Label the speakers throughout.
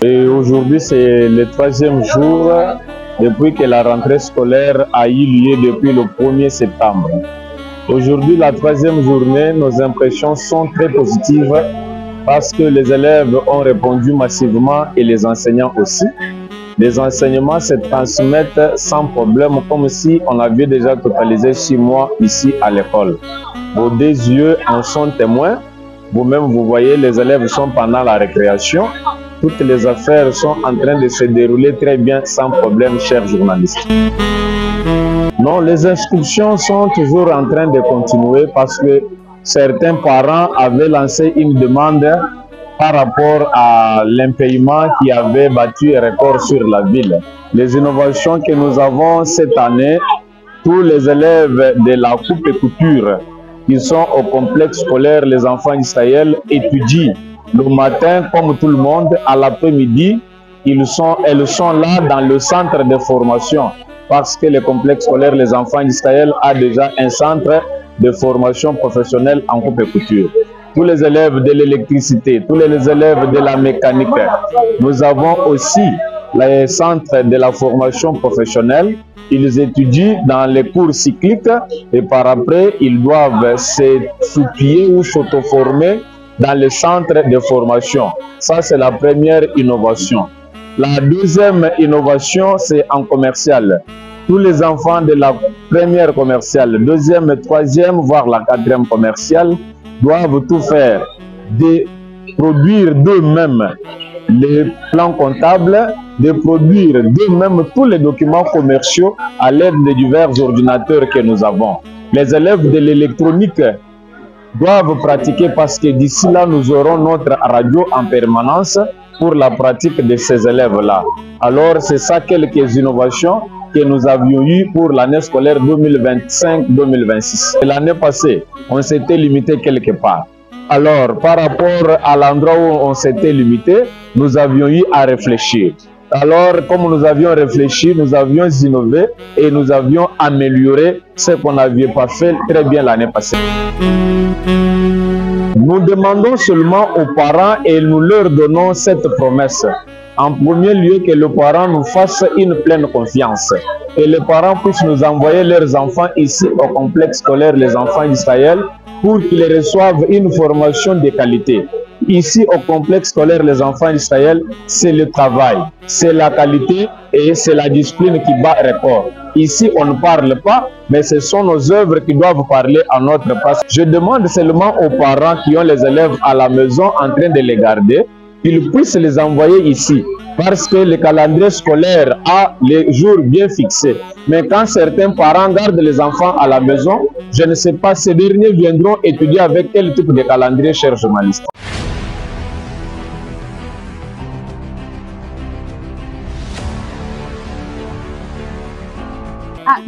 Speaker 1: Et aujourd'hui, c'est le 3e jour depuis que la rentrée scolaire a eu lieu depuis le 1er septembre. Aujourd'hui, la 3e journée, nos impressions sont très positives parce que les élèves ont répondu massivement et les enseignants aussi. Les enseignements se transmettent sans problème, comme si on avait déjà totalisé 6 mois ici à l'école. Vos 2 yeux en sont témoins. Vous-même, vous voyez, les élèves sont pendant la récréation. Toutes les affaires sont en train de se dérouler très bien, sans problème, chers journalistes. Non, les inscriptions sont toujours en train de continuer parce que certains parents avaient lancé une demande par rapport à l'impayement qui avait battu un record sur la ville. Les innovations que nous avons cette année, tous les élèves de la coupe et couture qui sont au complexe scolaire Les Enfants d'Israël étudient le matin comme tout le monde. À l'après-midi, elles sont là dans le centre de formation parce que le complexe scolaire Les Enfants d'Israël a déjà un centre de formation professionnelle en coupe et couture. Tous les élèves de l'électricité, tous les élèves de la mécanique. Nous avons aussi le centre de la formation professionnelle. Ils étudient dans les cours cycliques et par après, ils doivent se soutenir ou s'auto-former dans le centre de formation. Ça, c'est la première innovation. La deuxième innovation, c'est en commercial. Tous les enfants de la première commerciale, deuxième, troisième, voire la 4e commerciale, doivent tout faire, de produire d'eux-mêmes les plans comptables, de produire d'eux-mêmes tous les documents commerciaux à l'aide de divers ordinateurs que nous avons. Les élèves de l'électronique doivent pratiquer parce que d'ici là, nous aurons notre radio en permanence pour la pratique de ces élèves-là. Alors, c'est ça quelques innovations que nous avions eues pour l'année scolaire 2025-2026. L'année passée, on s'était limité quelque part. Alors, par rapport à l'endroit où on s'était limité, nous avions eu à réfléchir. Alors, comme nous avions réfléchi, nous avions innové et nous avions amélioré ce qu'on n'avait pas fait très bien l'année passée. Nous demandons seulement aux parents et nous leur donnons cette promesse. En premier lieu, que le parent nous fasse une pleine confiance. Et les parents puissent nous envoyer leurs enfants ici au complexe scolaire Les Enfants d'Israël pour qu'ils reçoivent une formation de qualité. Ici au complexe scolaire Les Enfants d'Israël, c'est le travail, c'est la qualité et c'est la discipline qui bat record. Ici, on ne parle pas, mais ce sont nos œuvres qui doivent parler à notre place. Je demande seulement aux parents qui ont les élèves à la maison en train de les garder, qu'ils puissent les envoyer ici. Parce que le calendrier scolaire a les jours bien fixés. Mais quand certains parents gardent les enfants à la maison, je ne sais pas, ces derniers viendront étudier avec quel type de calendrier, chers journalistes.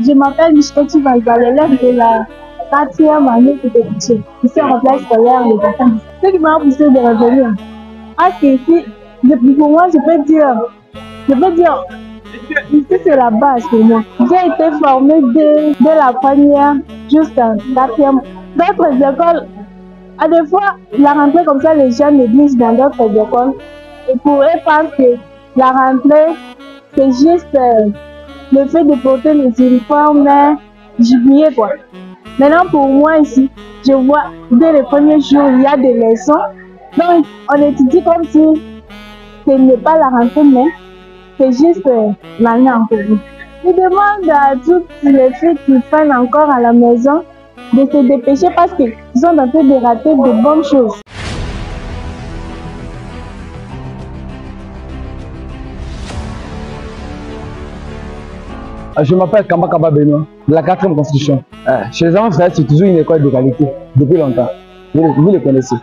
Speaker 2: Je m'appelle Michkoti Valba, l'élève de la 4e année de Pétition. Ici, en complexe scolaire, les enfants. Ce qui m'a poussé de revenir. Parce que ici, pour moi, je peux dire, ici c'est la base pour moi. J'ai été formée dès la première jusqu'en 4e. D'autres écoles, à des fois, la rentrée comme ça, les gens négligent dans d'autres écoles. Et pour eux, pensent que la rentrée, c'est juste le fait de porter les uniformes, jubilé quoi. Maintenant, pour moi ici, je vois dès les premiers jours, il y a des leçons. Donc, on étudie comme si ce n'est pas la rentrée, mais c'est juste l'année en cours. Je demande à toutes les filles qui prennent encore à la maison de se dépêcher parce qu'ils sont en train de rater de bonnes choses.
Speaker 3: Je m'appelle Kamba Kaba Benoît, de la 4e constitution. Chez les enfants, c'est toujours une école de qualité, depuis longtemps. Vous le connaissez.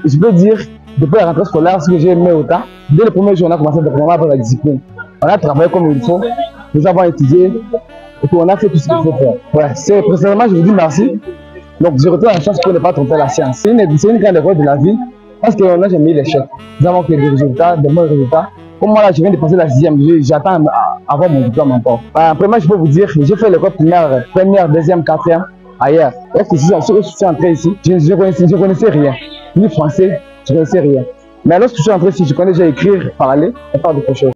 Speaker 3: Je peux dire, depuis la rentrée scolaire, ce que j'ai aimé autant, dès le premier jour, on a commencé à avoir la discipline. On a travaillé comme il faut, nous avons étudié, et puis on a fait tout ce qu'il faut faire. Ouais, personnellement, je vous dis merci. Donc, je retrouve la chance pour ne pas tromper la science. C'est une grande école de la vie, parce qu'on n'a jamais eu l'échec. Nous avons fait des résultats, de bons résultats. Comme moi, là, je viens de passer la 6e, j'attends avoir mon diplôme encore. Premièrement, je peux vous dire, j'ai fait l'école primaire, première, deuxième, 4e, ailleurs. Est-ce que je suis entré ici, je ne connaissais rien. Ni français, je ne connaissais rien. Mais lorsque je suis entré ici, je connais déjà écrire, parler et faire d'autres choses.